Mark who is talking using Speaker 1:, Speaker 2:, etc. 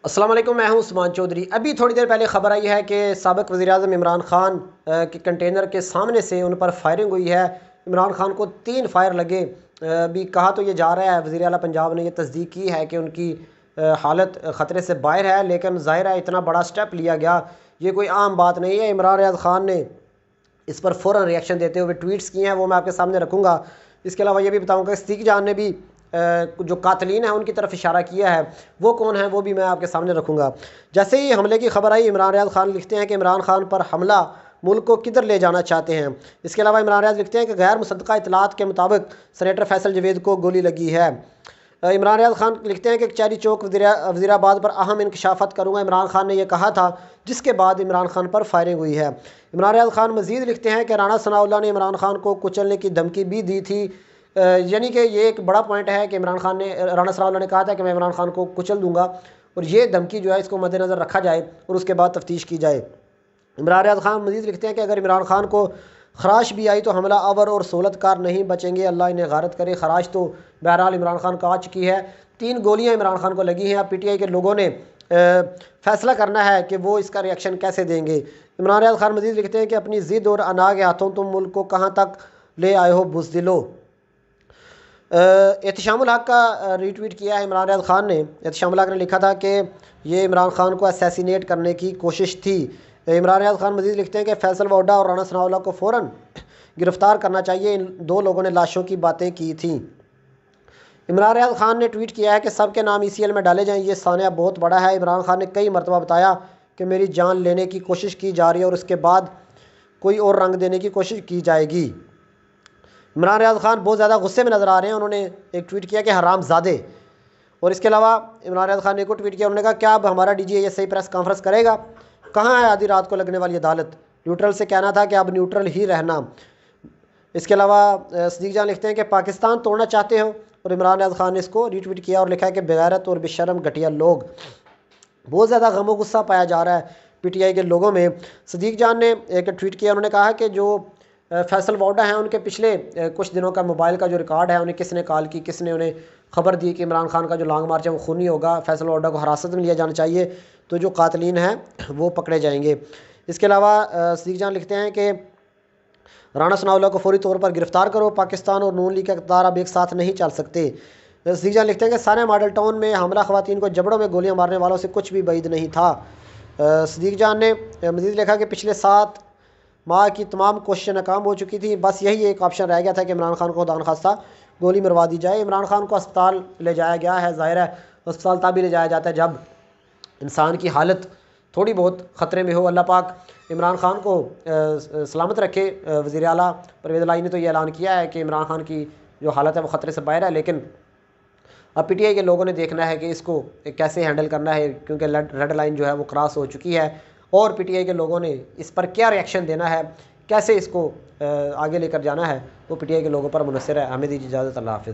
Speaker 1: अस्सलाम वालेकुम, मैं हूं उस्मान चौधरी। अभी थोड़ी देर पहले खबर आई है कि साबिक वज़ीर-ए-आज़म इमरान खान के कंटेनर के सामने से उन पर फायरिंग हुई है। इमरान खान को 3 फायर लगे। अभी कहा तो ये जा रहा है, वज़ीर आला पंजाब ने ये तस्दीक की है कि उनकी हालत ख़तरे से बाहर है, लेकिन ज़ाहिर है इतना बड़ा स्टेप लिया गया, ये कोई आम बात नहीं है। इमरान रियाज़ खान ने इस पर फ़ौरन रिएक्शन देते हुए ट्वीट्स किए हैं, वो मैं आपके सामने रखूँगा। इसके अलावा ये भी बताऊँगा कि सिद्दीक़ जान ने भी जो कातलीन है उनकी तरफ इशारा किया है, वो कौन है वो भी मैं आपके सामने रखूँगा। जैसे ही हमले की खबर आई, इमरान रियाज़ खान लिखते हैं कि इमरान खान पर हमला मुल्क को किधर ले जाना चाहते हैं। इसके अलावा इमरान रियाज़ लिखते हैं कि गैर मुसद्दक़ा इतलात के मुताबिक सेनेटर फैसल जवेद को गोली लगी है। इमरान रियाज़ खान लिखते हैं कि कचहरी चौक वज़ीराबाद पर अहम इंकशाफात करूँगा, इमरान खान ने यह कहा था, जिसके बाद इमरान खान पर फायरिंग हुई है। इमरान रियाज़ खान मज़ीद लिखते हैं कि राणा सनाउल्लाह ने इमरान खान को कुचलने की धमकी भी दी थी। यानी कि ये एक बड़ा पॉइंट है कि इमरान खान ने, राणा सनाउल्लाह ने कहा था कि मैं इमरान खान को कुचल दूंगा, और ये धमकी जो है इसको मद्देनज़र रखा जाए और उसके बाद तफ्तीश की जाए। इमरान रियाज़ खान मज़ीद लिखते हैं कि अगर इमरान खान को खराश भी आई तो हमला आवर और सहूलतकार नहीं बचेंगे, अल्लाह इन्हें गारत करे। खराश तो बहरहाल इमरान खान को आ चुकी है, 3 गोलियां इमरान खान को लगी हैं। अब PTI के लोगों ने फैसला करना है कि वो इसका रिएक्शन कैसे देंगे। इमरान रियाज़ खान मज़ीद लिखते हैं कि अपनी ज़िद और अना के हाथों तुम मुल्क को कहाँ तक ले आए हो बुज़दिलो। एहतशामुल हक का रीट्वीट किया है इमरान रियाज़ खान ने। एहतशामुल हक ने लिखा था कि ये इमरान खान को असैसिनेट करने की कोशिश थी। इमरान रियाज़ खान मज़ीद लिखते हैं कि फैसल वोडा और राणा सनाउल्लाह को फ़ौरन गिरफ़्तार करना चाहिए, इन 2 लोगों ने लाशों की बातें की थी। इमरान रियाज़ खान ने ट्वीट किया है कि सब के नाम ECL में डाले जाएँ, ये सानिया बहुत बड़ा है। इमरान खान ने कई मरतबा बताया कि मेरी जान लेने की कोशिश की जा रही है और उसके बाद कोई और रंग देने की कोशिश की जाएगी। इमरान रियाज़ खान बहुत ज़्यादा गुस्से में नज़र आ रहे हैं। उन्होंने एक ट्वीट किया कि हरामज़ादे। और इसके अलावा इमरान रियाज़ खान ने एक और ट्वीट किया, उन्होंने कहा क्या अब हमारा DGI प्रेस कॉन्फ्रेंस करेगा? कहाँ है आधी रात को लगने वाली अदालत? न्यूट्रल से कहना था कि अब न्यूट्रल ही रहना। इसके अलावा सिद्दीक़ जान लिखते हैं कि पाकिस्तान तोड़ना चाहते हो, और इमरान रियाज़ खान ने इसको रीट्वीट किया और लिखा है कि बेगैरत और बेशर्म घटिया लोग। बहुत ज़्यादा गम गुस्सा पाया जा रहा है PTI के लोगों में। सिद्दीक़ जान ने एक ट्वीट किया, उन्होंने कहा कि जो फैसल वोडा हैं उनके पिछले कुछ दिनों का मोबाइल का जो रिकॉर्ड है, उन्हें किसने कॉल की, किसने उन्हें खबर दी कि इमरान खान का जो लॉन्ग मार्च है वो खूनी होगा, फैसल वोडा को हिरासत में लिया जाना चाहिए, तो जो कातलीन हैं वो पकड़े जाएंगे। इसके अलावा सिद्दीक़ जान लिखते हैं कि राणा सनाउल्लाह को फौरी तौर पर गिरफ़्तार करो, पाकिस्तान और नून लीग का इक़्तिदार अब एक साथ नहीं चल सकते। सिद्दीक़ जान लिखते हैं कि सारे मॉडल टाउन में हमला ख़वातीन को जबड़ों में गोलियां मारने वालों से कुछ भी बैद नहीं था। सिद्दीक़ जान ने मज़ीद लिखा कि पिछले 7 माह की तमाम कोशिशें नाकाम हो चुकी थी, बस यही एक ऑप्शन रह गया था कि इमरान खान को खुदा न खास्ता गोली मरवा दी जाए। इमरान खान को अस्पताल ले जाया गया है। ज़ाहिर है अस्पताल तभी ले जाया जाता है जब इंसान की हालत थोड़ी बहुत ख़तरे में हो। अल्लाह पाक इमरान खान को सलामत रखे। वज़ीर आला परवेज़ इलाही ने तो ये ऐलान किया है कि इमरान खान की जो हालत है वो ख़तरे से बाहर है, लेकिन अब PTI के लोगों ने देखना है कि इसको कैसे हैंडल करना है, क्योंकि रेड लाइन जो है वो क्रॉस हो चुकी है, और PTI के लोगों ने इस पर क्या रिएक्शन देना है, कैसे इसको आगे लेकर जाना है, वो PTI के लोगों पर मुनहसर है। हमें दीजिए इजाज़त, अल्लाह हाफ़िज़।